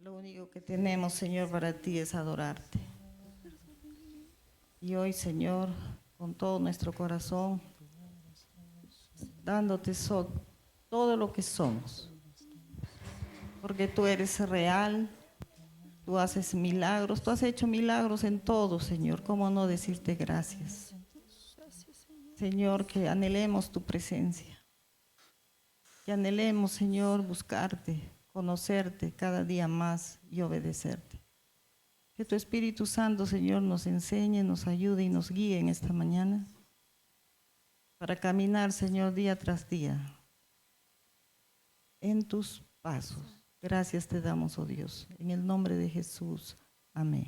Lo único que tenemos, Señor, para ti es adorarte. Y hoy, Señor, con todo nuestro corazón, dándote todo lo que somos. Porque tú eres real, tú haces milagros, tú has hecho milagros en todo, Señor. ¿Cómo no decirte gracias? Señor, que anhelemos tu presencia. Que anhelemos, Señor, buscarte, conocerte cada día más y obedecerte. Que tu Espíritu Santo, Señor, nos enseñe, nos ayude y nos guíe en esta mañana para caminar, Señor, día tras día en tus pasos. Gracias te damos, oh Dios, en el nombre de Jesús. Amén.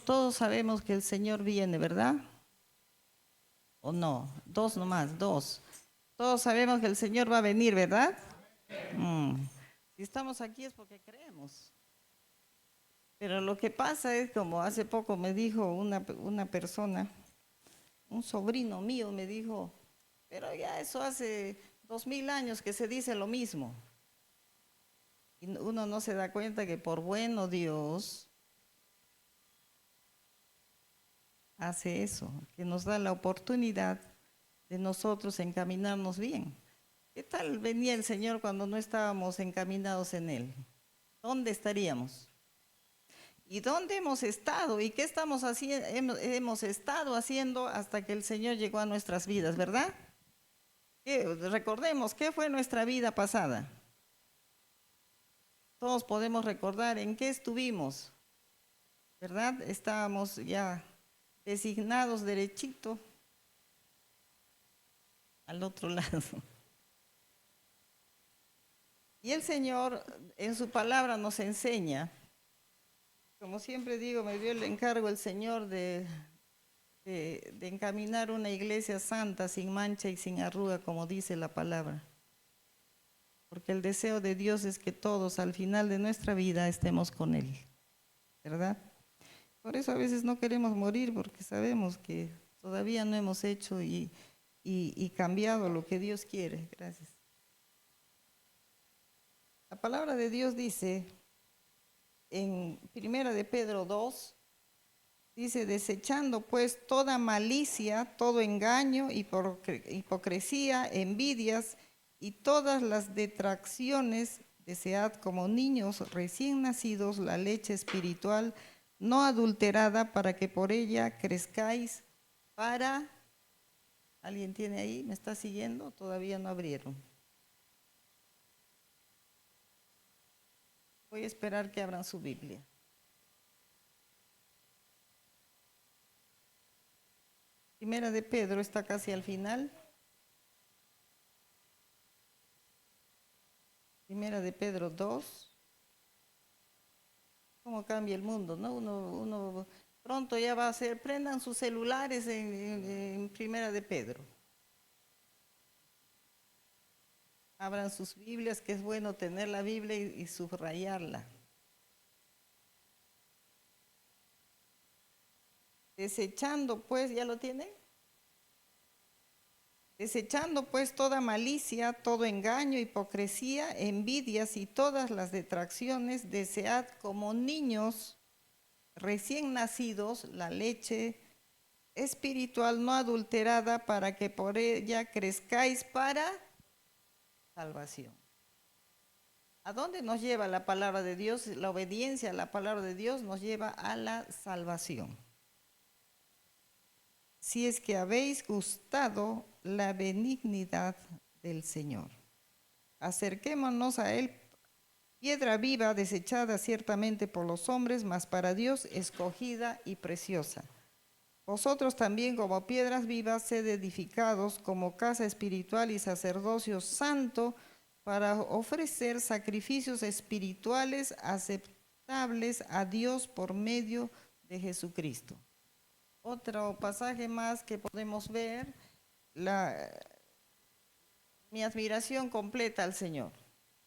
Todos sabemos que el Señor viene, ¿verdad? ¿O no? Dos nomás, dos. Todos sabemos que el Señor va a venir, ¿verdad? Si estamos aquí es porque creemos. Pero lo que pasa es, como hace poco me dijo una persona, un sobrino mío me dijo, pero ya eso hace 2000 años que se dice lo mismo. Y uno no se da cuenta que por bueno Dios hace eso, que nos da la oportunidad de nosotros encaminarnos bien. ¿Qué tal venía el Señor cuando no estábamos encaminados en Él? ¿Dónde estaríamos? ¿Y dónde hemos estado? ¿Y qué estamos haciendo? Hemos estado haciendo hasta que el Señor llegó a nuestras vidas, ¿verdad? Recordemos, ¿qué fue nuestra vida pasada? Todos podemos recordar en qué estuvimos, ¿verdad? Estábamos ya designados derechito al otro lado. Y el Señor en su palabra nos enseña, como siempre digo, me dio el encargo el Señor de encaminar una iglesia santa, sin mancha y sin arruga, como dice la palabra. Porque el deseo de Dios es que todos al final de nuestra vida estemos con Él, ¿verdad? Por eso a veces no queremos morir, porque sabemos que todavía no hemos hecho y cambiado lo que Dios quiere. Gracias. La palabra de Dios dice en 1 de Pedro 2, dice, desechando pues toda malicia, todo engaño, hipocresía, envidias y todas las detracciones, desead como niños recién nacidos la leche espiritual no adulterada, para que por ella crezcáis para... ¿Alguien tiene ahí? ¿Me está siguiendo? Todavía no abrieron. Voy a esperar que abran su Biblia. Primera de Pedro está casi al final. Primera de Pedro 2. ¿Cómo cambia el mundo, no? Uno pronto ya va a ser, prendan sus celulares en Primera de Pedro. Abran sus Biblias, que es bueno tener la Biblia y subrayarla. Desechando pues, ¿ya lo tienen? Desechando pues toda malicia, todo engaño, hipocresía, envidias y todas las detracciones, desead como niños recién nacidos la leche espiritual no adulterada, para que por ella crezcáis para salvación. ¿A dónde nos lleva la palabra de Dios? La obediencia a la palabra de Dios nos lleva a la salvación. Si es que habéis gustado la benignidad del Señor. Acerquémonos a Él, piedra viva, desechada ciertamente por los hombres, mas para Dios escogida y preciosa. Vosotros también, como piedras vivas, sed edificados como casa espiritual y sacerdocio santo, para ofrecer sacrificios espirituales aceptables a Dios por medio de Jesucristo. Otro pasaje más que podemos ver, mi admiración completa al Señor.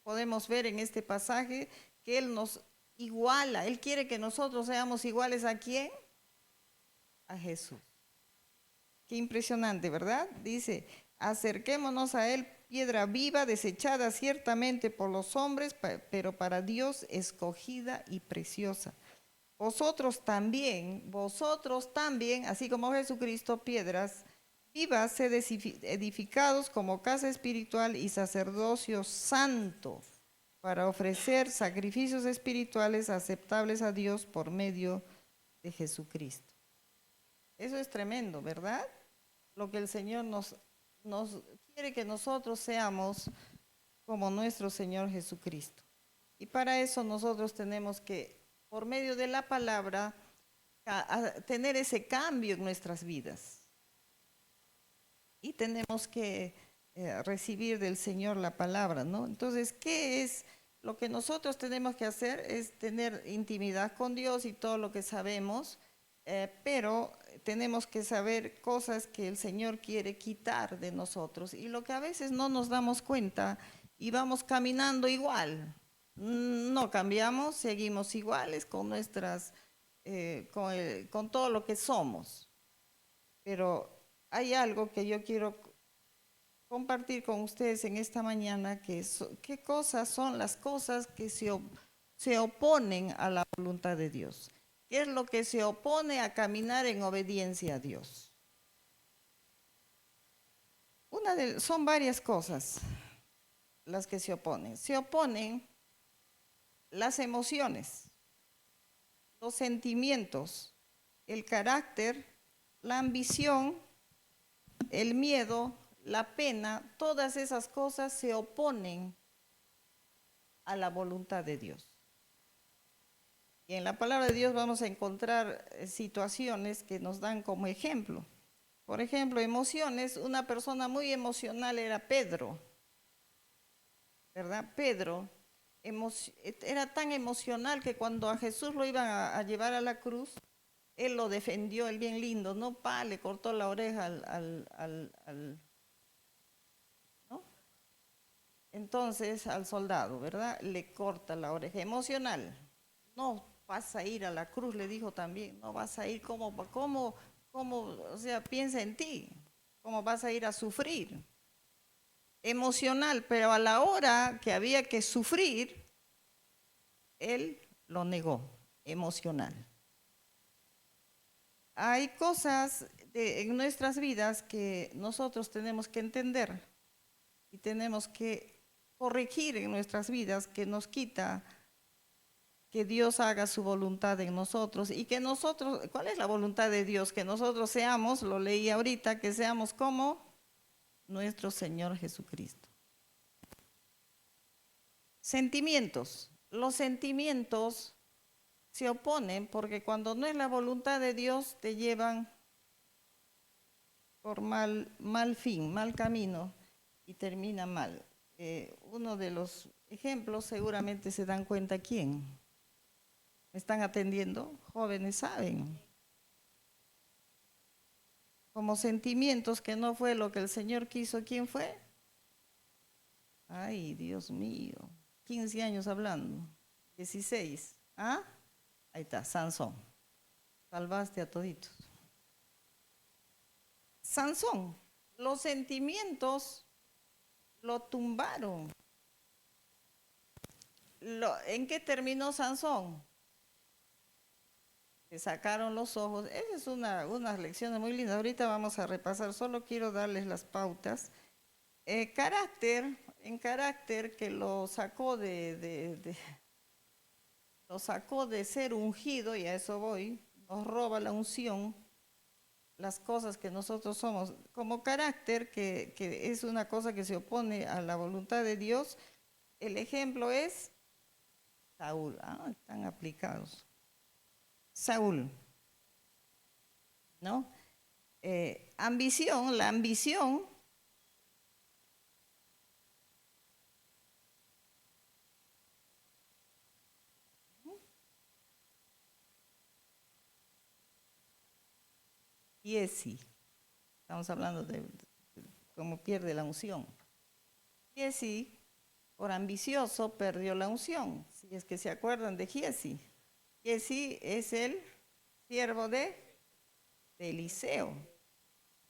Podemos ver en este pasaje que Él nos iguala, Él quiere que nosotros seamos iguales a quién, a Jesús. Qué impresionante, ¿verdad? Dice, acerquémonos a Él, piedra viva, desechada ciertamente por los hombres, pero para Dios escogida y preciosa. Vosotros también, así como Jesucristo, piedras vivas, sed edificados como casa espiritual y sacerdocio santo, para ofrecer sacrificios espirituales aceptables a Dios por medio de Jesucristo. Eso es tremendo, ¿verdad? Lo que el Señor nos quiere que nosotros seamos como nuestro Señor Jesucristo. Y para eso nosotros tenemos que, por medio de la palabra, tener ese cambio en nuestras vidas. Y tenemos que recibir del Señor la palabra, ¿no? Entonces, ¿qué es lo que nosotros tenemos que hacer? Es tener intimidad con Dios y todo lo que sabemos, pero tenemos que saber cosas que el Señor quiere quitar de nosotros y lo que a veces no nos damos cuenta y vamos caminando igual. No cambiamos, seguimos iguales con nuestras, con todo lo que somos. Pero hay algo que yo quiero compartir con ustedes en esta mañana, qué cosas son las cosas que se oponen a la voluntad de Dios. ¿Qué es lo que se opone a caminar en obediencia a Dios? Son varias cosas las que se oponen. Se oponen las emociones, los sentimientos, el carácter, la ambición, el miedo, la pena, todas esas cosas se oponen a la voluntad de Dios. Y en la palabra de Dios vamos a encontrar situaciones que nos dan como ejemplo. Por ejemplo, emociones, una persona muy emocional era Pedro, ¿verdad? Pedro era tan emocional que cuando a Jesús lo iban a llevar a la cruz, él lo defendió, el bien lindo, ¿no? Le cortó la oreja ¿no? Entonces al soldado, ¿verdad? Le corta la oreja emocional. No vas a ir a la cruz, le dijo también, no vas a ir, o sea, piensa en ti, cómo vas a ir a sufrir. Emocional, pero a la hora que había que sufrir, él lo negó, emocional. Hay cosas en nuestras vidas que nosotros tenemos que entender y tenemos que corregir en nuestras vidas que nos quita que Dios haga su voluntad en nosotros y que nosotros, ¿cuál es la voluntad de Dios? Que nosotros seamos, lo leí ahorita, que seamos como nuestro Señor Jesucristo. Sentimientos. Los sentimientos se oponen porque cuando no es la voluntad de Dios te llevan por mal fin, mal camino y termina mal. Uno de los ejemplos seguramente se dan cuenta quién. ¿Me están atendiendo? Jóvenes saben. Como sentimientos que no fue lo que el Señor quiso, ¿quién fue? Ay, Dios mío. 15 años hablando. 16. ¿Ah? Ahí está, Sansón. Salvaste a toditos. Sansón, los sentimientos lo tumbaron. ¿En qué terminó Sansón? Le sacaron los ojos. Esa es unas lecciones muy lindas. Ahorita vamos a repasar, solo quiero darles las pautas. En carácter que lo sacó lo sacó de ser ungido, y a eso voy, nos roba la unción, las cosas que nosotros somos, como carácter, que es una cosa que se opone a la voluntad de Dios. El ejemplo es Saúl. Están aplicados. Saúl, ¿no? La ambición Giesi. Estamos hablando de cómo pierde la unción. Giesi, por ambicioso, perdió la unción. Si es que se acuerdan de Giesi. Giesi es el siervo de Eliseo.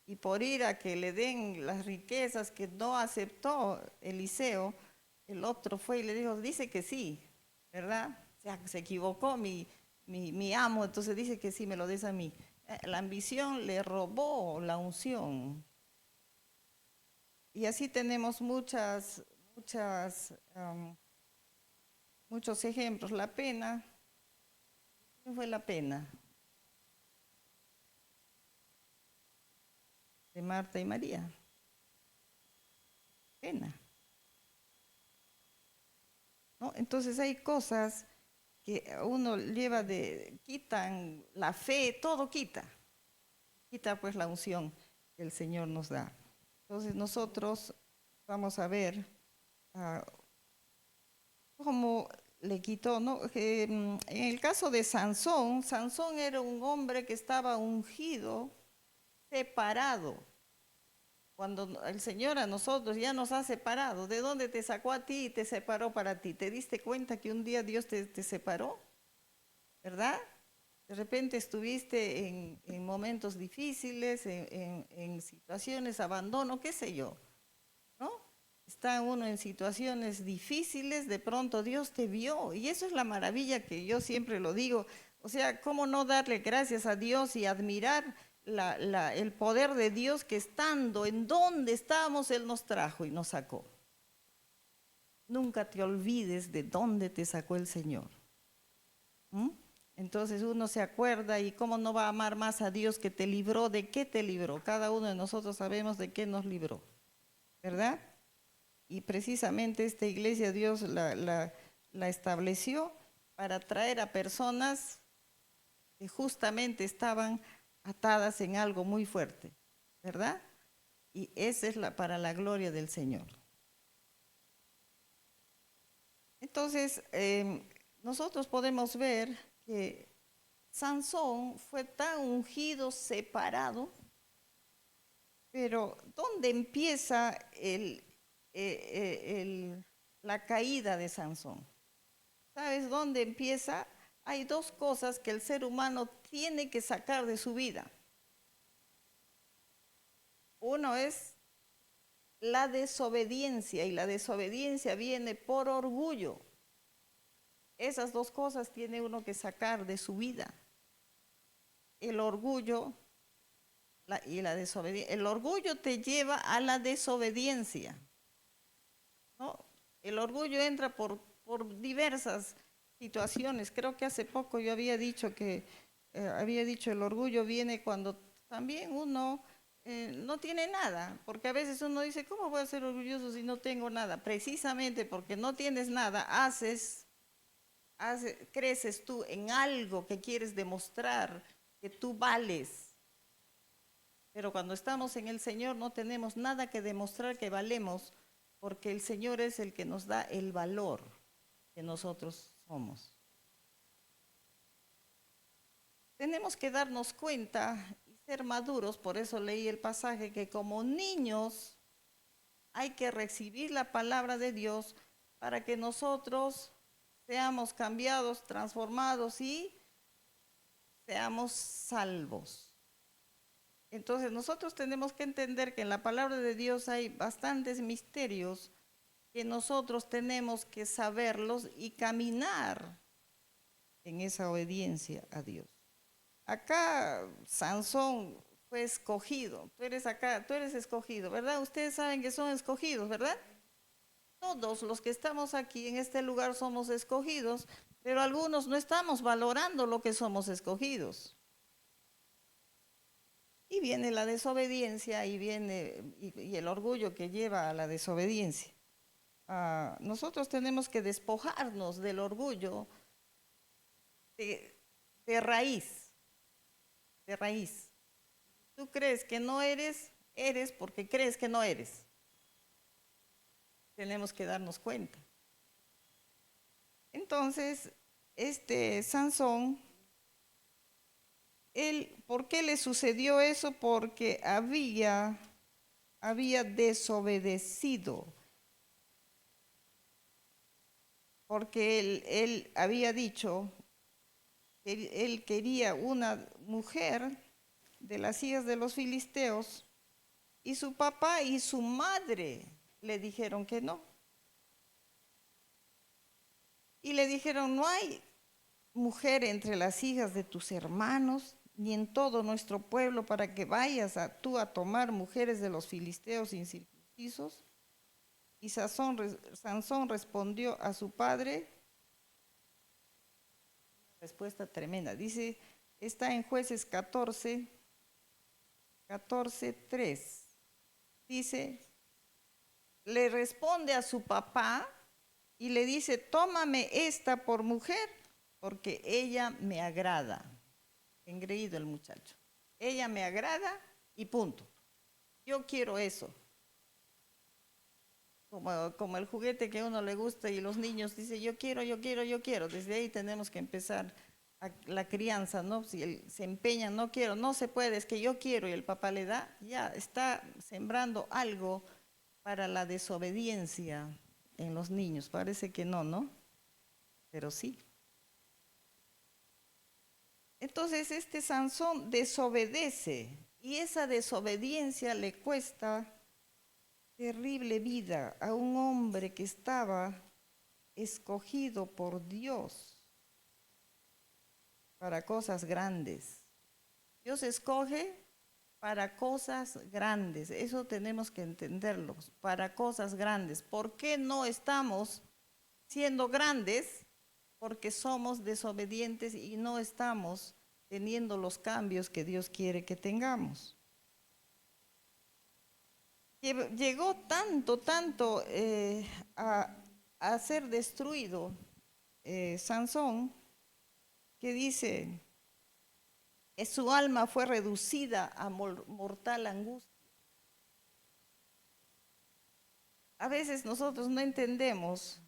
Y por ir a que le den las riquezas que no aceptó Eliseo, el otro fue y le dijo, dice que sí, ¿verdad? O sea, se equivocó mi amo, entonces dice que sí, me lo des a mí. La ambición le robó la unción. Y así tenemos muchos ejemplos. La pena, ¿quién fue la pena? De Marta y María. Pena. ¿No? Entonces hay cosas que uno lleva quitan la fe, todo quita. Quita pues la unción que el Señor nos da. Entonces nosotros vamos a ver cómo le quitó, ¿no? En el caso de Sansón, Sansón era un hombre que estaba ungido, separado. Cuando el Señor a nosotros ya nos ha separado, ¿de dónde te sacó a ti y te separó para ti? ¿Te diste cuenta que un día Dios te separó? ¿Verdad? De repente estuviste en momentos difíciles, en situaciones, abandono, qué sé yo, ¿no? Está uno en situaciones difíciles, de pronto Dios te vio. Y eso es la maravilla que yo siempre lo digo. O sea, ¿cómo no darle gracias a Dios y admirar el poder de Dios que estando en donde estábamos, Él nos trajo y nos sacó? Nunca te olvides de dónde te sacó el Señor. ¿Mm? Entonces uno se acuerda y cómo no va a amar más a Dios que te libró, ¿de qué te libró? Cada uno de nosotros sabemos de qué nos libró, ¿verdad? Y precisamente esta iglesia Dios la estableció para traer a personas que justamente estaban atadas en algo muy fuerte, ¿verdad? Y esa es para la gloria del Señor. Entonces, nosotros podemos ver que Sansón fue tan ungido, separado, pero ¿dónde empieza la caída de Sansón? ¿Sabes dónde empieza? Hay dos cosas que el ser humano tiene que sacar de su vida. Uno es la desobediencia, y la desobediencia viene por orgullo. Esas dos cosas tiene uno que sacar de su vida. El orgullo y la desobediencia. El orgullo te lleva a la desobediencia, ¿no? El orgullo entra por diversas situaciones. Creo que hace poco yo había dicho el orgullo viene cuando también uno no tiene nada, porque a veces uno dice, ¿cómo voy a ser orgulloso si no tengo nada? Precisamente porque no tienes nada, creces tú en algo que quieres demostrar que tú vales. Pero cuando estamos en el Señor no tenemos nada que demostrar que valemos, porque el Señor es el que nos da el valor que nosotros somos. Tenemos que darnos cuenta y ser maduros, por eso leí el pasaje, que como niños hay que recibir la palabra de Dios para que nosotros seamos cambiados, transformados y seamos salvos. Entonces nosotros tenemos que entender que en la palabra de Dios hay bastantes misterios que nosotros tenemos que saberlos y caminar en esa obediencia a Dios. Acá Sansón fue escogido, tú eres escogido, ¿verdad? Ustedes saben que son escogidos, ¿verdad? Todos los que estamos aquí en este lugar somos escogidos, pero algunos no estamos valorando lo que somos escogidos. Y viene la desobediencia y el orgullo que lleva a la desobediencia. Nosotros tenemos que despojarnos del orgullo de raíz, de raíz. Tú crees que no eres, eres porque crees que no eres. Tenemos que darnos cuenta. Entonces, Sansón ¿Por qué le sucedió eso? Porque había desobedecido, porque él había dicho que él quería una mujer de las hijas de los filisteos y su papá y su madre le dijeron que no. Y le dijeron, no hay mujer entre las hijas de tus hermanos, ni en todo nuestro pueblo, para que vayas tú a tomar mujeres de los filisteos incircuncisos. Y Sansón respondió a su padre, una respuesta tremenda. Dice, está en Jueces 14:3. Dice, le responde a su papá y le dice, tómame esta por mujer, porque ella me agrada. Engreído el muchacho. Ella me agrada y punto. Yo quiero eso. Como el juguete que a uno le gusta y los niños dicen, yo quiero, yo quiero, yo quiero. Desde ahí tenemos que empezar la crianza, ¿no? Si él se empeña, no quiero, no se puede, es que yo quiero y el papá le da, ya está sembrando algo para la desobediencia en los niños. Parece que no, ¿no? Pero sí. Entonces este Sansón desobedece y esa desobediencia le cuesta terrible vida a un hombre que estaba escogido por Dios para cosas grandes. Dios escoge para cosas grandes, eso tenemos que entenderlo, para cosas grandes. ¿Por qué no estamos siendo grandes? Porque somos desobedientes y no estamos teniendo los cambios que Dios quiere que tengamos. Llegó tanto a ser destruido Sansón, que dice que su alma fue reducida a mortal angustia. A veces nosotros no entendemos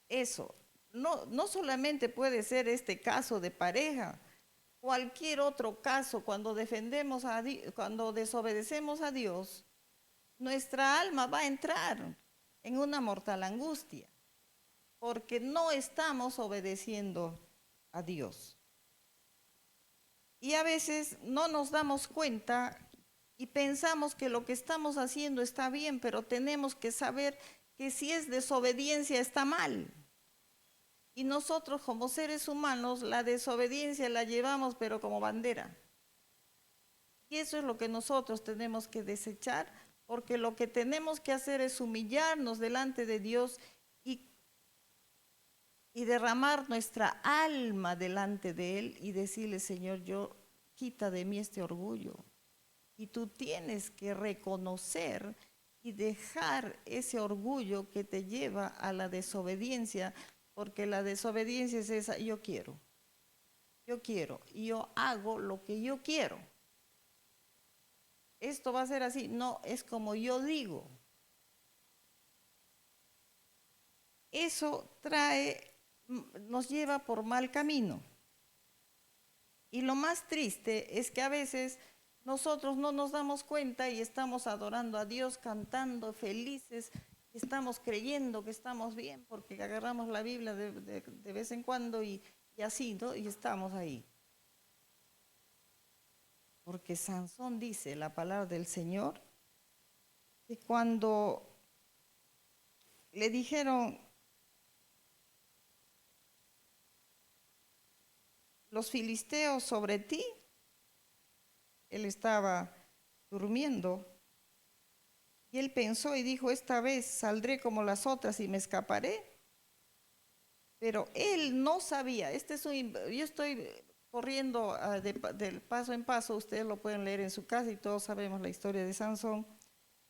eso. No solamente puede ser este caso de pareja, cualquier otro caso, cuando cuando desobedecemos a Dios, nuestra alma va a entrar en una mortal angustia, porque no estamos obedeciendo a Dios. Y a veces no nos damos cuenta y pensamos que lo que estamos haciendo está bien, pero tenemos que saber que si es desobediencia está mal. Y nosotros como seres humanos la desobediencia la llevamos pero como bandera. Y eso es lo que nosotros tenemos que desechar, porque lo que tenemos que hacer es humillarnos delante de Dios y derramar nuestra alma delante de Él y decirle, Señor, yo quita de mí este orgullo. Y tú tienes que reconocer y dejar ese orgullo que te lleva a la desobediencia, porque la desobediencia es esa, yo quiero, y yo hago lo que yo quiero. Esto va a ser así, no, es como yo digo. Eso nos lleva por mal camino. Y lo más triste es que a veces nosotros no nos damos cuenta y estamos adorando a Dios, cantando felices, estamos creyendo que estamos bien porque agarramos la Biblia de vez en cuando y así, ¿no? Y estamos ahí. Porque Sansón dice, la palabra del Señor, que cuando le dijeron los filisteos sobre ti, él estaba durmiendo y él pensó y dijo, esta vez saldré como las otras y me escaparé. Pero él no sabía, yo estoy corriendo de paso en paso, ustedes lo pueden leer en su casa y todos sabemos la historia de Sansón.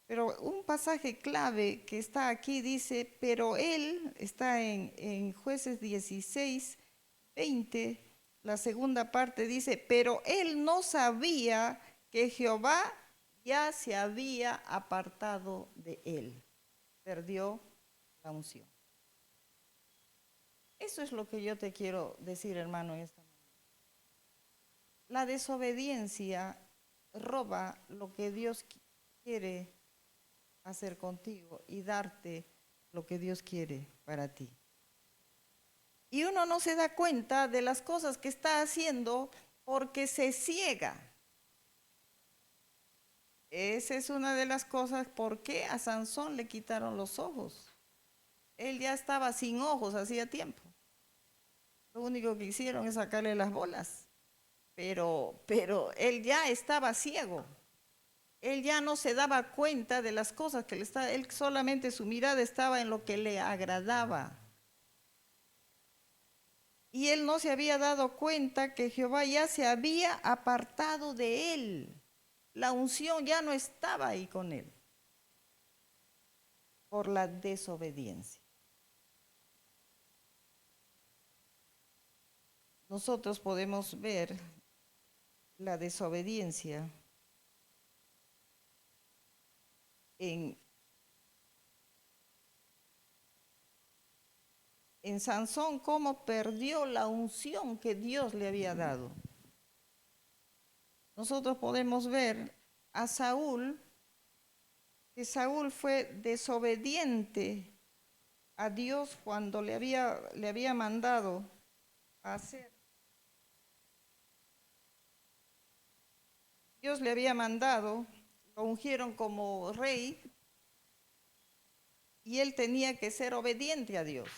Pero un pasaje clave que está aquí dice, pero él, está en Jueces 16:20, la segunda parte dice, pero él no sabía que Jehová ya se había apartado de él, perdió la unción. Eso es lo que yo te quiero decir, hermano, en esta mañana. la desobediencia roba lo que Dios quiere hacer contigo y darte lo que Dios quiere para ti. Y uno no se da cuenta de las cosas que está haciendo porque se ciega. Esa es una de las cosas por qué a Sansón le quitaron los ojos. Él ya estaba sin ojos hacía tiempo. Lo único que hicieron es sacarle las bolas. Pero él ya estaba ciego. Él ya no se daba cuenta de las cosas que le estaba, él solamente su mirada estaba en lo que le agradaba. Y él no se había dado cuenta que Jehová ya se había apartado de él. La unción ya no estaba ahí con él por la desobediencia. Nosotros podemos ver la desobediencia en Sansón, cómo perdió la unción que Dios le había dado. Nosotros podemos ver a Saúl, que Saúl fue desobediente a Dios cuando le había mandado a hacer. Dios le había mandado, lo ungieron como rey y él tenía que ser obediente a Dios.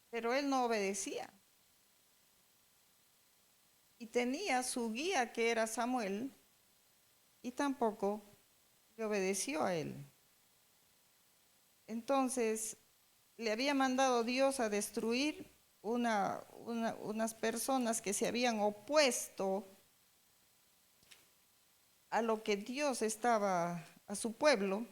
Pero él no obedecía. Y tenía su guía que era Samuel y tampoco le obedeció a él. Entonces le había mandado Dios a destruir unas personas que se habían opuesto a lo que Dios estaba, a su pueblo,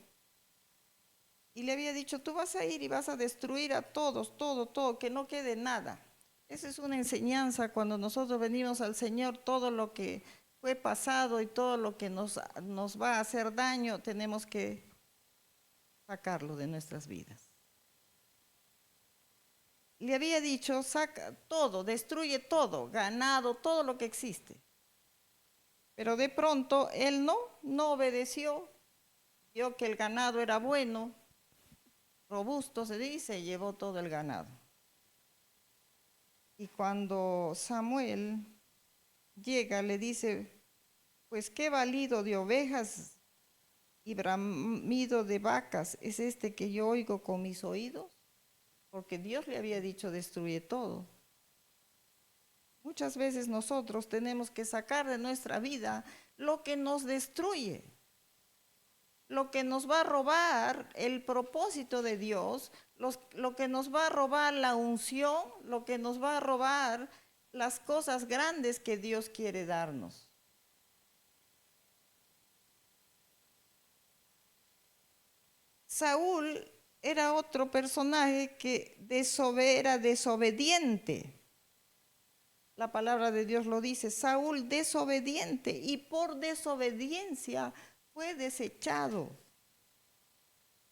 y le había dicho, tú vas a ir y vas a destruir a todos, todo, que no quede nada. Esa es una enseñanza cuando nosotros venimos al Señor, todo lo que fue pasado y todo lo que nos va a hacer daño, tenemos que sacarlo de nuestras vidas. Le había dicho, saca todo, destruye todo, ganado, todo lo que existe. Pero de pronto él no obedeció, vio que el ganado era bueno, robusto se dice, llevó todo el ganado. Y cuando Samuel llega, le dice, pues qué balido de ovejas y bramido de vacas es este que yo oigo con mis oídos, porque Dios le había dicho destruye todo. Muchas veces nosotros tenemos que sacar de nuestra vida lo que nos destruye, lo que nos va a robar el propósito de Dios, lo que nos va a robar la unción, lo que nos va a robar las cosas grandes que Dios quiere darnos. Saúl era otro personaje que era desobediente. La palabra de Dios lo dice, Saúl desobediente, y por desobediencia fue desechado.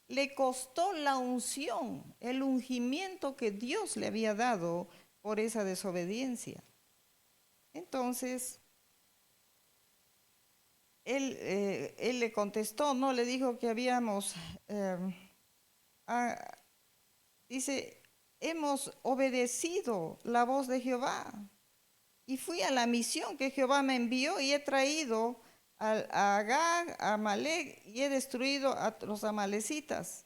Le costó la unción, el ungimiento que Dios le había dado por esa desobediencia. Entonces, él le contestó, no le dijo que habíamos, dice, hemos obedecido la voz de Jehová y fui a la misión que Jehová me envió y he traído a Agag, a Amalek, y he destruido a los amalecitas,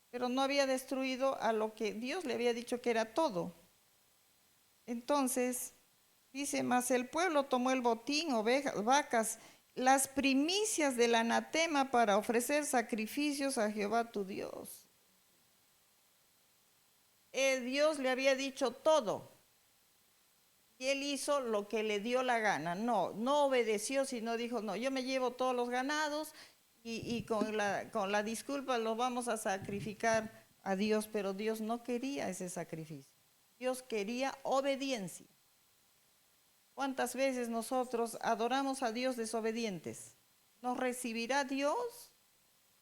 pero no había destruido a lo que Dios le había dicho que era todo. Entonces, dice, mas el pueblo tomó el botín, ovejas, vacas, las primicias del anatema para ofrecer sacrificios a Jehová tu Dios. Dios le había dicho todo. Y él hizo lo que le dio la gana. No obedeció, sino dijo, no, yo me llevo todos los ganados y con la disculpa los vamos a sacrificar a Dios, pero Dios no quería ese sacrificio. Dios quería obediencia. ¿Cuántas veces nosotros adoramos a Dios desobedientes? ¿Nos recibirá Dios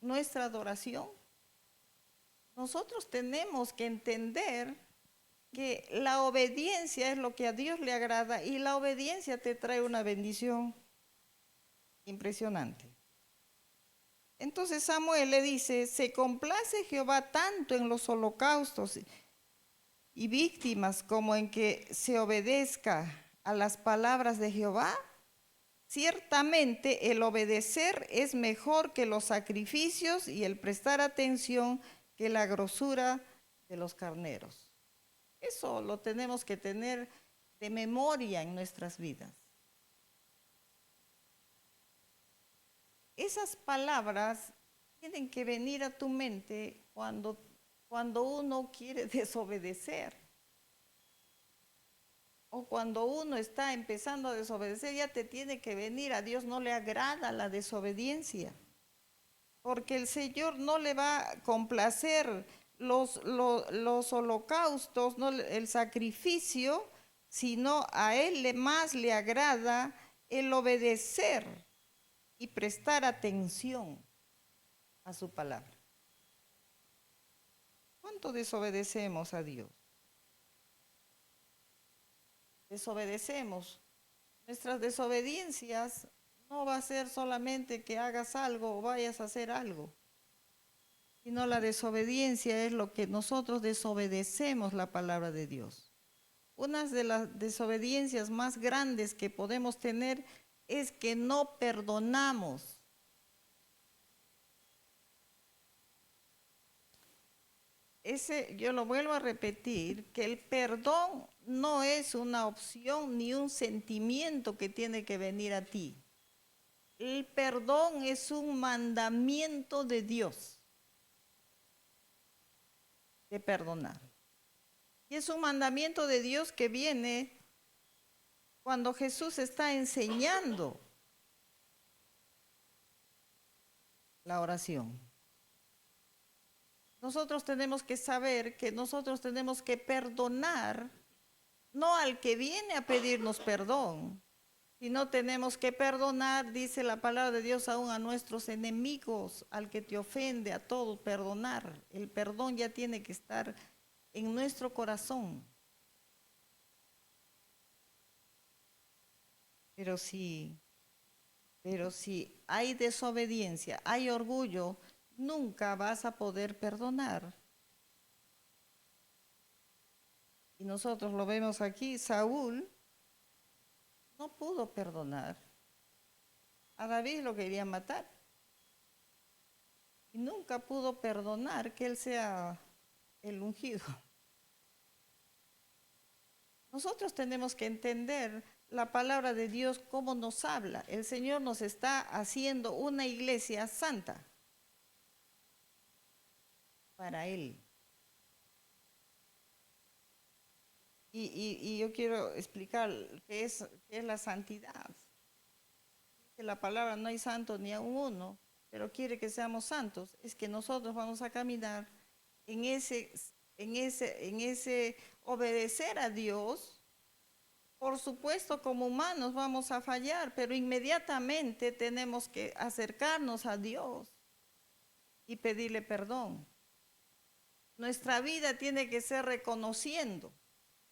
nuestra adoración? Nosotros tenemos que entender que la obediencia es lo que a Dios le agrada y la obediencia te trae una bendición impresionante. Entonces Samuel le dice, se complace Jehová tanto en los holocaustos y víctimas como en que se obedezca a las palabras de Jehová. Ciertamente el obedecer es mejor que los sacrificios y el prestar atención que la grosura de los carneros. Eso lo tenemos que tener de memoria en nuestras vidas. Esas palabras tienen que venir a tu mente cuando uno quiere desobedecer. O cuando uno está empezando a desobedecer, ya te tiene que venir. A Dios no le agrada la desobediencia. Porque el Señor no le va a complacer los holocaustos, no, el sacrificio, sino a Él más le agrada el obedecer y prestar atención a su palabra. ¿Cuánto desobedecemos a Dios? Desobedecemos. Nuestras desobediencias no va a ser solamente que hagas algo o vayas a hacer algo, sino la desobediencia es lo que nosotros desobedecemos la palabra de Dios. Una de las desobediencias más grandes que podemos tener es que no perdonamos. Yo lo vuelvo a repetir, que el perdón no es una opción ni un sentimiento que tiene que venir a ti. El perdón es un mandamiento de Dios de perdonar. Y es un mandamiento de Dios que viene cuando Jesús está enseñando la oración. Nosotros tenemos que saber que nosotros tenemos que perdonar, no al que viene a pedirnos perdón, sino tenemos que perdonar, dice la palabra de Dios, aún a nuestros enemigos, al que te ofende, a todo perdonar. El perdón ya tiene que estar en nuestro corazón. Pero si hay desobediencia, hay orgullo, nunca vas a poder perdonar. Y nosotros lo vemos aquí, Saúl no pudo perdonar. A David lo querían matar. Y nunca pudo perdonar que él sea el ungido. Nosotros tenemos que entender la palabra de Dios, cómo nos habla. El Señor nos está haciendo una iglesia santa para Él. Y yo quiero explicar qué es la santidad. Dice la palabra, no hay santo ni aun uno, pero quiere que seamos santos. Es que nosotros vamos a caminar en ese obedecer a Dios. Por supuesto, como humanos vamos a fallar, pero inmediatamente tenemos que acercarnos a Dios y pedirle perdón. Nuestra vida tiene que ser reconociendo,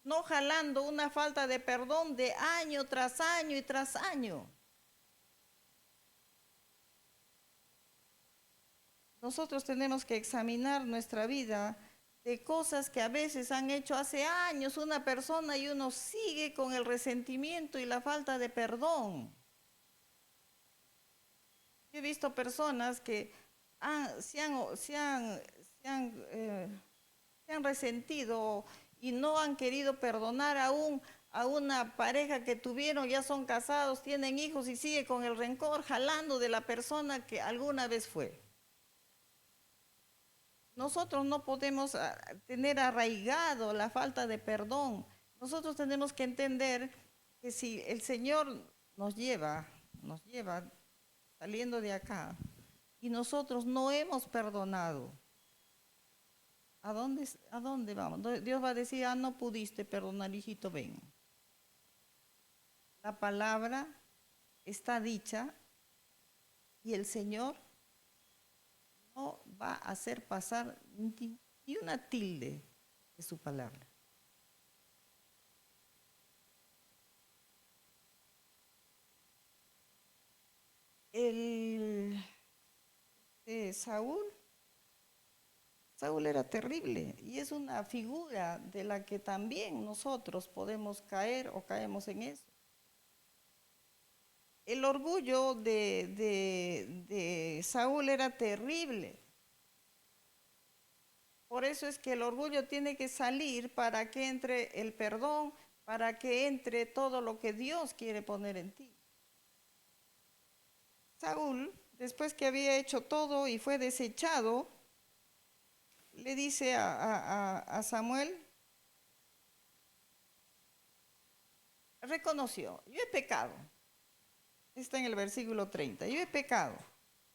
no jalando una falta de perdón de año tras año y tras año. Nosotros tenemos que examinar nuestra vida de cosas que a veces han hecho hace años una persona y uno sigue con el resentimiento y la falta de perdón. Yo he visto personas que se han resentido y no han querido perdonar aún a una pareja que tuvieron, ya son casados, tienen hijos y sigue con el rencor jalando de la persona que alguna vez fue. Nosotros no podemos tener arraigado la falta de perdón. Nosotros tenemos que entender que si el Señor nos lleva saliendo de acá y nosotros no hemos perdonado, ¿a dónde vamos? Dios va a decir, no pudiste perdonar, hijito, ven. La palabra está dicha y el Señor no va a hacer pasar ni una tilde de su palabra. el Saúl, Saúl era terrible y es una figura de la que también nosotros podemos caer o caemos en eso. El orgullo de Saúl era terrible. Por eso es que el orgullo tiene que salir para que entre el perdón, para que entre todo lo que Dios quiere poner en ti. Saúl, después que había hecho todo y fue desechado, le dice a Samuel, reconoció, yo he pecado. Está en el versículo 30, yo he pecado,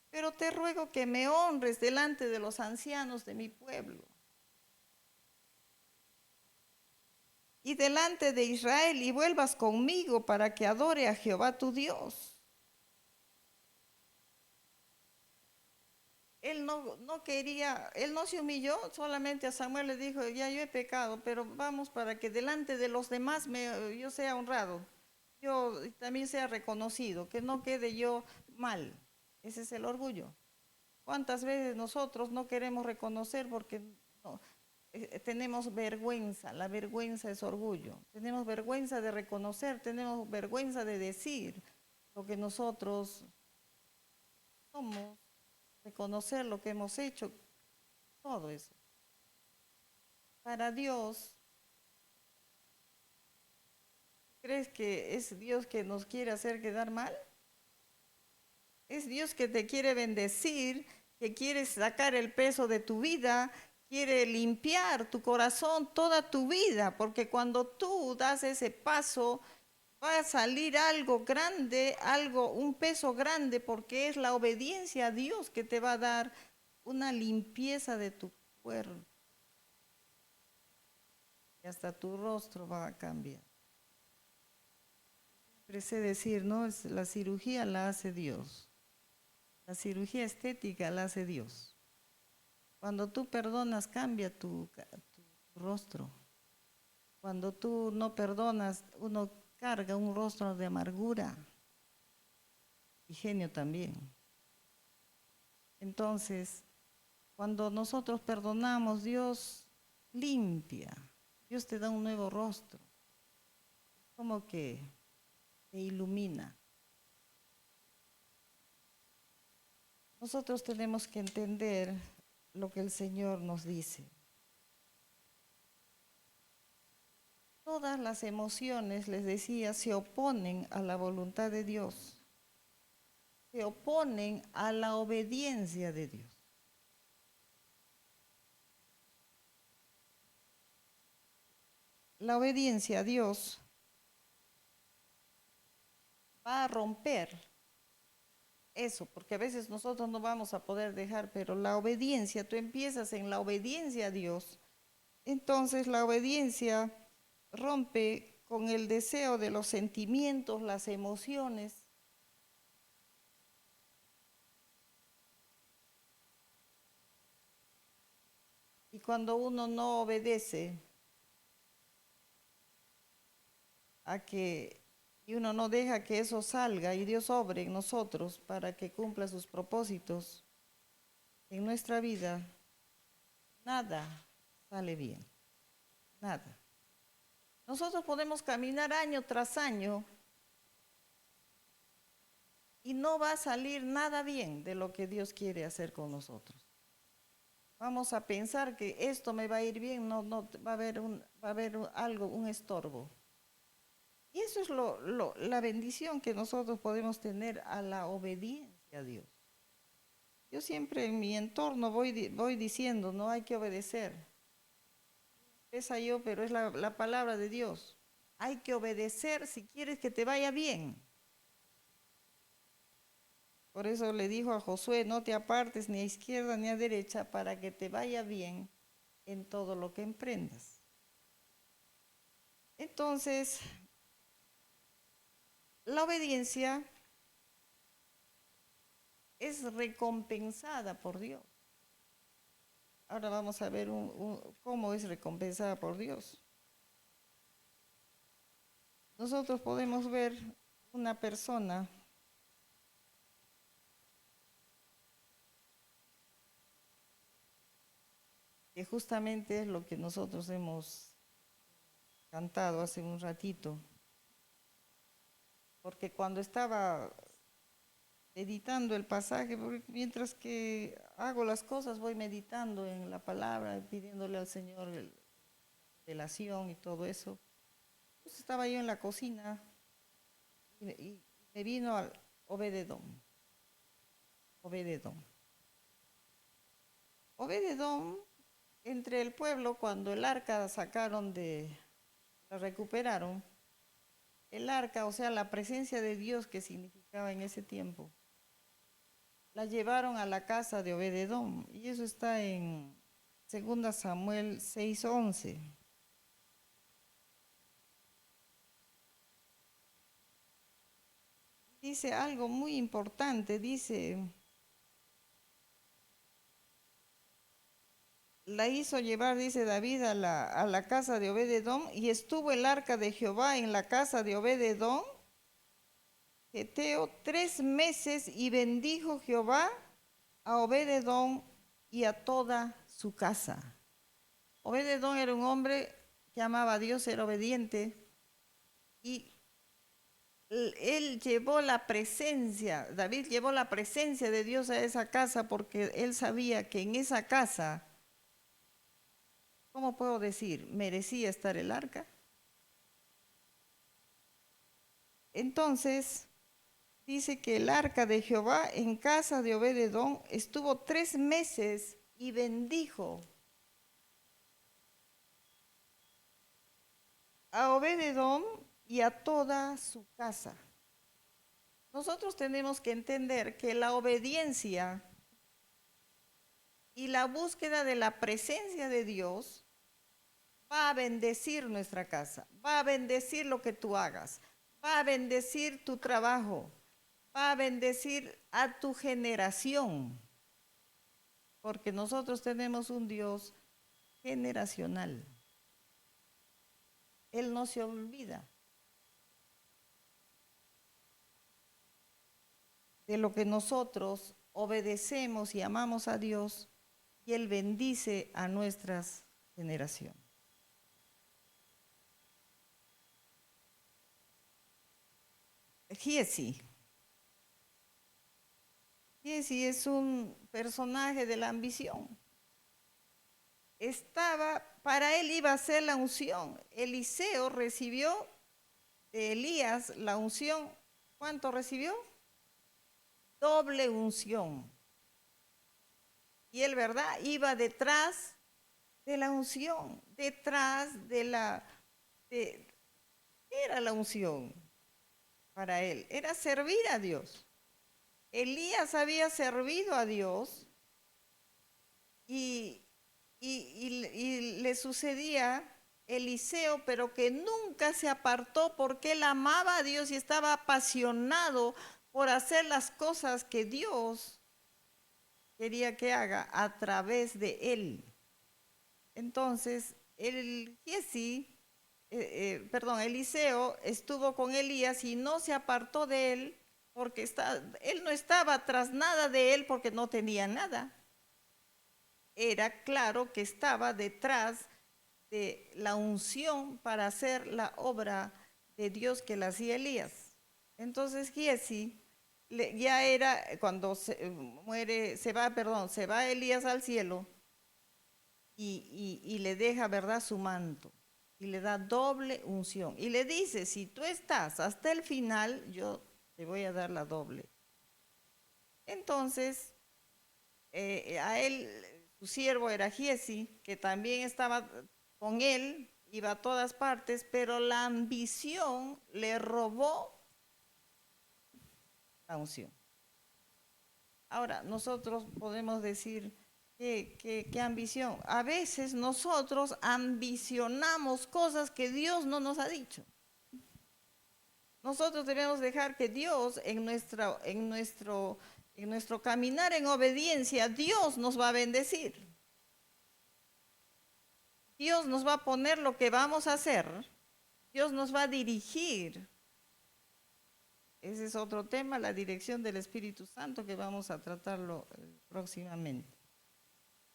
pero te ruego que me honres delante de los ancianos de mi pueblo y delante de Israel y vuelvas conmigo para que adore a Jehová tu Dios. Él no quería, él no se humilló, solamente a Samuel le dijo, ya yo he pecado, pero vamos para que delante de los demás yo sea honrado, yo también sea reconocido, que no quede yo mal. Ese es el orgullo. ¿Cuántas veces nosotros no queremos reconocer porque no, tenemos vergüenza? La vergüenza es orgullo. Tenemos vergüenza de reconocer, tenemos vergüenza de decir lo que nosotros somos, reconocer lo que hemos hecho, todo eso. Para Dios, ¿crees que es Dios que nos quiere hacer quedar mal? Es Dios que te quiere bendecir, que quiere sacar el peso de tu vida, quiere limpiar tu corazón, toda tu vida, porque cuando tú das ese paso, va a salir algo grande, algo, un peso grande, porque es la obediencia a Dios que te va a dar una limpieza de tu cuerpo. Y hasta tu rostro va a cambiar. Siempre sé decir, ¿no? La cirugía la hace Dios. La cirugía estética la hace Dios. Cuando tú perdonas, cambia tu rostro. Cuando tú no perdonas, uno carga un rostro de amargura y genio también. Entonces, cuando nosotros perdonamos, Dios limpia, Dios te da un nuevo rostro, como que te ilumina. Nosotros tenemos que entender lo que el Señor nos dice. Todas las emociones, les decía, se oponen a la voluntad de Dios, se oponen a la obediencia de Dios. La obediencia a Dios va a romper eso, porque a veces nosotros no vamos a poder dejar, pero la obediencia, tú empiezas en la obediencia a Dios, entonces la obediencia rompe con el deseo de los sentimientos, las emociones. Y cuando uno no obedece y uno no deja que eso salga y Dios obre en nosotros para que cumpla sus propósitos en nuestra vida, nada sale bien, nada. Nosotros podemos caminar año tras año y no va a salir nada bien de lo que Dios quiere hacer con nosotros. Vamos a pensar que esto me va a ir bien, no va a haber algo, un estorbo. Y eso es la bendición que nosotros podemos tener a la obediencia a Dios. Yo siempre en mi entorno voy diciendo, no hay que obedecer. Esa yo, pero es la palabra de Dios. Hay que obedecer si quieres que te vaya bien. Por eso le dijo a Josué, no te apartes ni a izquierda ni a derecha para que te vaya bien en todo lo que emprendas. Entonces, la obediencia es recompensada por Dios. Ahora vamos a ver cómo es recompensada por Dios. Nosotros podemos ver una persona que justamente es lo que nosotros hemos cantado hace un ratito, porque cuando estaba meditando el pasaje, porque mientras que hago las cosas voy meditando en la palabra, pidiéndole al Señor revelación y todo eso. Pues estaba yo en la cocina y me vino al Obededón. Obededón. Obededón, entre el pueblo, cuando el arca sacaron la recuperaron, el arca, o sea, la presencia de Dios que significaba en ese tiempo, la llevaron a la casa de Obededón, y eso está en 2 Samuel 6:11. Dice algo muy importante, dice, la hizo llevar, dice David, a la casa de Obededón, y estuvo el arca de Jehová en la casa de Obededón, Geteo, 3 meses, y bendijo Jehová a Obededón y a toda su casa. Obededón era un hombre que amaba a Dios, era obediente, y él llevó la presencia, David llevó la presencia de Dios a esa casa porque él sabía que en esa casa, ¿cómo puedo decir? Merecía estar el arca. Entonces, dice que el arca de Jehová en casa de Obededón estuvo 3 meses y bendijo a Obededón y a toda su casa. Nosotros tenemos que entender que la obediencia y la búsqueda de la presencia de Dios va a bendecir nuestra casa, va a bendecir lo que tú hagas, va a bendecir tu trabajo, va a bendecir a tu generación, porque nosotros tenemos un Dios generacional. Él no se olvida de lo que nosotros obedecemos y amamos a Dios, y Él bendice a nuestras generaciones. Giesi. Giesi es un personaje de la ambición. Para él iba a ser la unción. Eliseo recibió de Elías la unción. ¿Cuánto recibió? Doble unción. Y él, ¿verdad? Iba detrás de la unción, detrás de ¿qué era la unción para él? Era servir a Dios. Elías había servido a Dios y le sucedía Eliseo, pero que nunca se apartó porque él amaba a Dios y estaba apasionado por hacer las cosas que Dios quería que haga a través de él. Entonces, Eliseo estuvo con Elías y no se apartó de él porque él no estaba tras nada de él porque no tenía nada. Era claro que estaba detrás de la unción para hacer la obra de Dios que la hacía Elías. Entonces Giesi ya era cuando se va Elías al cielo y le deja, ¿verdad?, su manto y le da doble unción y le dice, si tú estás hasta el final, yo te voy a dar la doble. Entonces, a él, su siervo era Giesi, que también estaba con él, iba a todas partes, pero la ambición le robó la unción. Ahora, nosotros podemos decir, ¿qué ambición? A veces nosotros ambicionamos cosas que Dios no nos ha dicho. Nosotros debemos dejar que Dios en nuestro caminar en obediencia, Dios nos va a bendecir. Dios nos va a poner lo que vamos a hacer. Dios nos va a dirigir. Ese es otro tema, la dirección del Espíritu Santo, que vamos a tratarlo próximamente.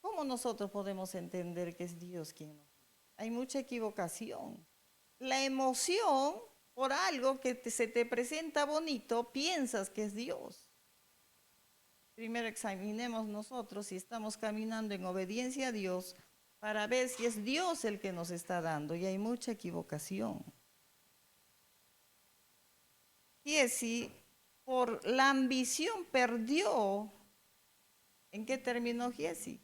¿Cómo nosotros podemos entender que es Dios quien nos guía? Hay mucha equivocación. La emoción por algo que se te presenta bonito, piensas que es Dios. Primero examinemos nosotros si estamos caminando en obediencia a Dios para ver si es Dios el que nos está dando, y hay mucha equivocación. Giesi, por la ambición perdió. ¿En qué terminó Giesi?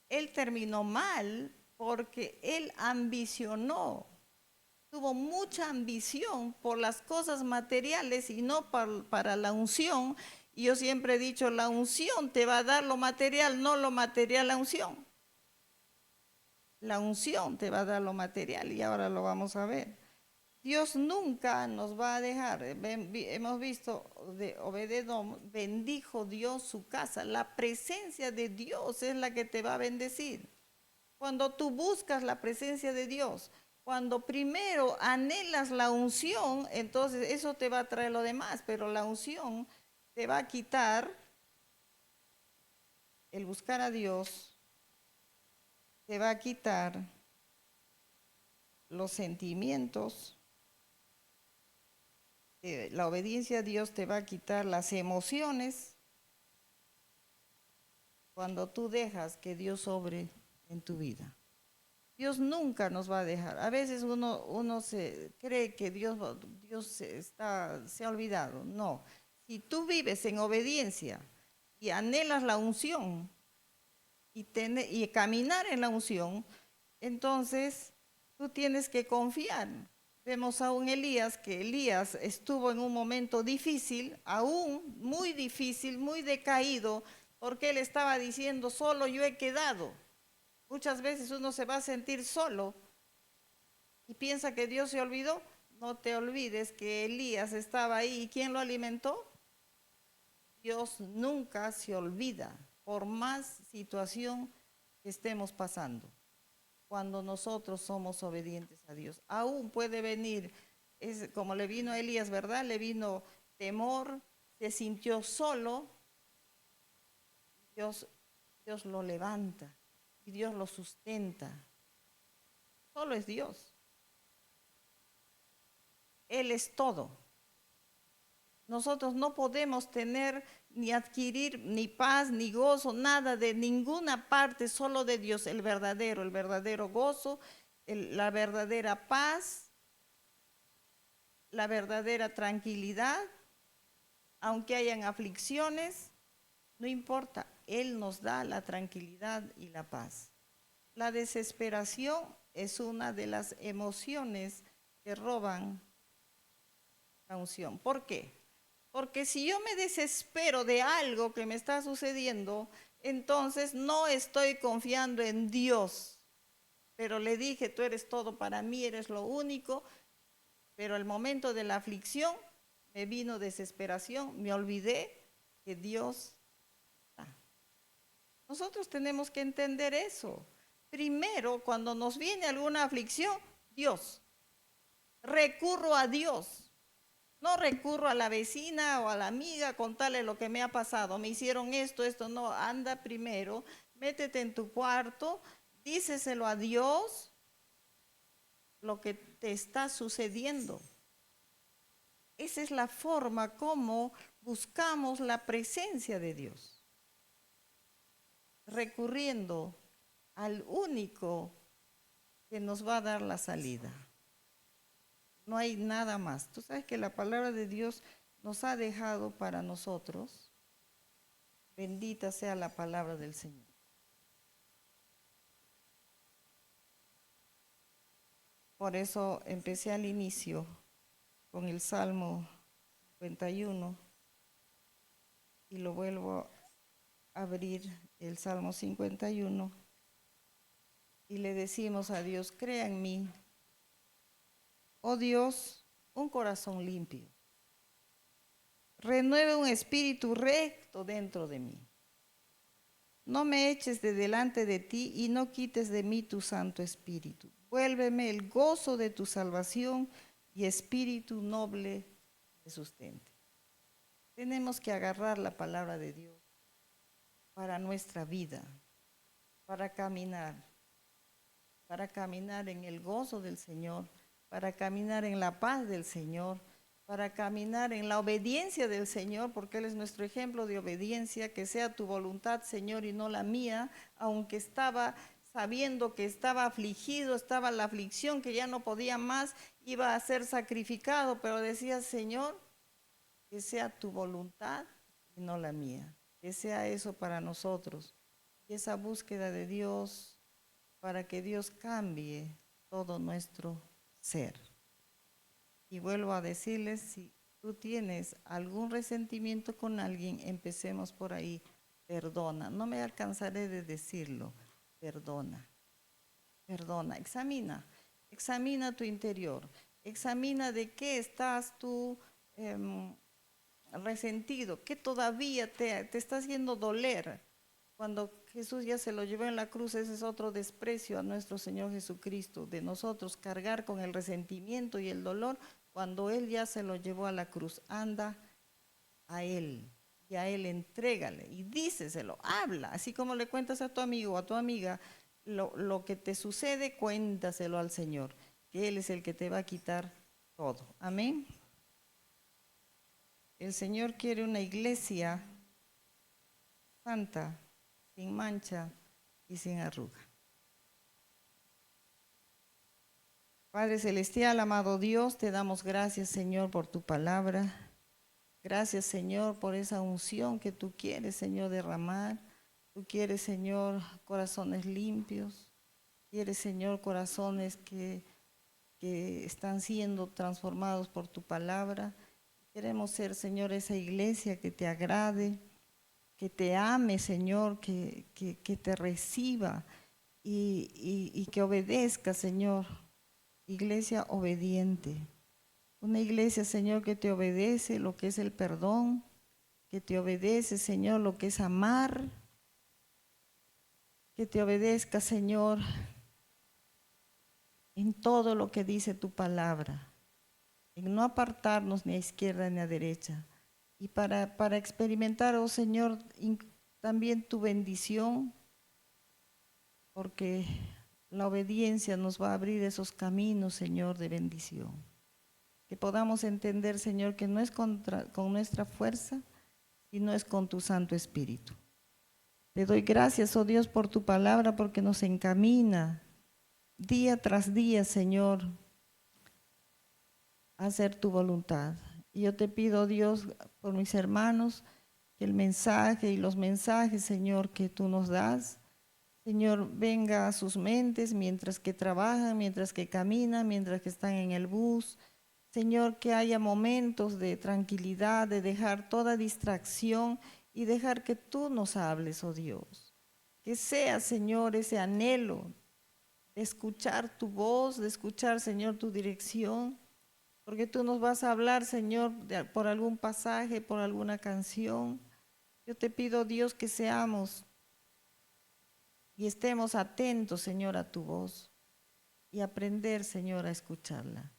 Él terminó mal porque él ambicionó, tuvo mucha ambición por las cosas materiales y no para la unción. Y yo siempre he dicho, la unción te va a dar lo material, no lo material la unción. La unción te va a dar lo material y ahora lo vamos a ver. Dios nunca nos va a dejar. Hemos visto de Obed-edom, bendijo Dios su casa. La presencia de Dios es la que te va a bendecir. Cuando tú buscas la presencia de Dios, cuando primero anhelas la unción, entonces eso te va a traer lo demás, pero la unción te va a quitar el buscar a Dios, te va a quitar los sentimientos. La obediencia a Dios te va a quitar las emociones cuando tú dejas que Dios obre en tu vida. Dios nunca nos va a dejar. A veces uno se cree que Dios se ha olvidado. No. Si tú vives en obediencia y anhelas la unción y caminar en la unción, entonces tú tienes que confiar. Vemos a un Elías, que Elías estuvo en un momento difícil, aún muy difícil, muy decaído, porque él estaba diciendo, solo yo he quedado. Muchas veces uno se va a sentir solo y piensa que Dios se olvidó. No te olvides que Elías estaba ahí. ¿Y quién lo alimentó? Dios nunca se olvida, por más situación que estemos pasando. Cuando nosotros somos obedientes a Dios, aún puede venir, es como le vino a Elías, ¿verdad? Le vino temor, se sintió solo. Dios lo levanta y Dios lo sustenta. Solo es Dios. Él es todo. Nosotros no podemos tener ni adquirir ni paz, ni gozo, nada de ninguna parte, solo de Dios, el verdadero gozo, la verdadera paz, la verdadera tranquilidad. Aunque hayan aflicciones, no importa, Él nos da la tranquilidad y la paz. La desesperación es una de las emociones que roban la unción. ¿Por qué? Porque si yo me desespero de algo que me está sucediendo, entonces no estoy confiando en Dios. Pero le dije, tú eres todo para mí, eres lo único. Pero el momento de la aflicción me vino desesperación, me olvidé que Dios está. Nosotros tenemos que entender eso. Primero, cuando nos viene alguna aflicción, Dios. Recurro a Dios. No recurro a la vecina o a la amiga a contarle lo que me ha pasado. Me hicieron esto, no. Anda primero, métete en tu cuarto, díceselo a Dios lo que te está sucediendo. Esa es la forma como buscamos la presencia de Dios. Recurriendo al único que nos va a dar la salida. No hay nada más. Tú sabes que la palabra de Dios nos ha dejado para nosotros. Bendita sea la palabra del Señor. Por eso empecé al inicio con el Salmo 51 y lo vuelvo a abrir, el Salmo 51, y le decimos a Dios, crea en mí, oh Dios, un corazón limpio. Renueve un espíritu recto dentro de mí. No me eches de delante de ti y no quites de mí tu Santo Espíritu. Vuélveme el gozo de tu salvación y espíritu noble me sustente. Tenemos que agarrar la palabra de Dios para nuestra vida, para caminar en el gozo del Señor, para caminar en la paz del Señor, para caminar en la obediencia del Señor, porque Él es nuestro ejemplo de obediencia, que sea tu voluntad, Señor, y no la mía, aunque estaba sabiendo que estaba afligido, estaba la aflicción, que ya no podía más, iba a ser sacrificado, pero decía, Señor, que sea tu voluntad y no la mía, que sea eso para nosotros, y esa búsqueda de Dios para que Dios cambie todo nuestro ser. Y vuelvo a decirles, si tú tienes algún resentimiento con alguien, empecemos por ahí. Perdona, no me alcanzaré de decirlo. Perdona, perdona, examina tu interior, examina de qué estás tú resentido, qué todavía te está haciendo doler. Cuando Jesús ya se lo llevó en la cruz, ese es otro desprecio a nuestro Señor Jesucristo, de nosotros cargar con el resentimiento y el dolor, cuando Él ya se lo llevó a la cruz. Anda a Él y a Él entrégale y díceselo, habla, así como le cuentas a tu amigo o a tu amiga lo que te sucede, cuéntaselo al Señor, que Él es el que te va a quitar todo. Amén. El Señor quiere una iglesia santa, sin mancha y sin arruga. Padre Celestial, amado Dios, te damos gracias, Señor, por tu palabra. Gracias, Señor, por esa unción que tú quieres, Señor, derramar. Tú quieres, Señor, corazones limpios. Quieres, Señor, corazones que están siendo transformados por tu palabra. Queremos ser, Señor, esa iglesia que te agrade, que te ame, Señor, que te reciba y que obedezca, Señor. Iglesia obediente. Una iglesia, Señor, que te obedece lo que es el perdón, que te obedece, Señor, lo que es amar, que te obedezca, Señor, en todo lo que dice tu palabra, en no apartarnos ni a izquierda ni a derecha. Y para experimentar, oh Señor, también tu bendición, porque la obediencia nos va a abrir esos caminos, Señor, de bendición. Que podamos entender, Señor, que no es con nuestra fuerza, sino es con tu Santo Espíritu. Te doy gracias, oh Dios, por tu palabra, porque nos encamina día tras día, Señor, a hacer tu voluntad. Y yo te pido, Dios, por mis hermanos, que el mensaje y los mensajes, Señor, que tú nos das, Señor, venga a sus mentes mientras que trabajan, mientras que caminan, mientras que están en el bus. Señor, que haya momentos de tranquilidad, de dejar toda distracción y dejar que tú nos hables, oh Dios. Que sea, Señor, ese anhelo de escuchar tu voz, de escuchar, Señor, tu dirección, porque tú nos vas a hablar, Señor, por algún pasaje, por alguna canción. Yo te pido, Dios, que seamos y estemos atentos, Señor, a tu voz y aprender, Señor, a escucharla.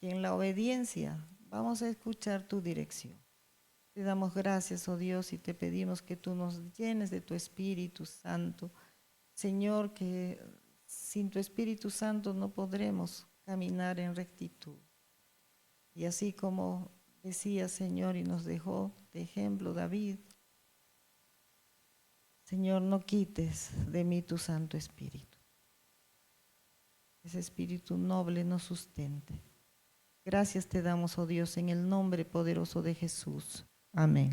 Y en la obediencia vamos a escuchar tu dirección. Te damos gracias, oh Dios, y te pedimos que tú nos llenes de tu Espíritu Santo. Señor, que sin tu Espíritu Santo no podremos caminar en rectitud. Y así como decía, Señor, y nos dejó de ejemplo David, Señor, no quites de mí tu Santo Espíritu. Ese Espíritu noble nos sustente. Gracias te damos, oh Dios, en el nombre poderoso de Jesús. Amén.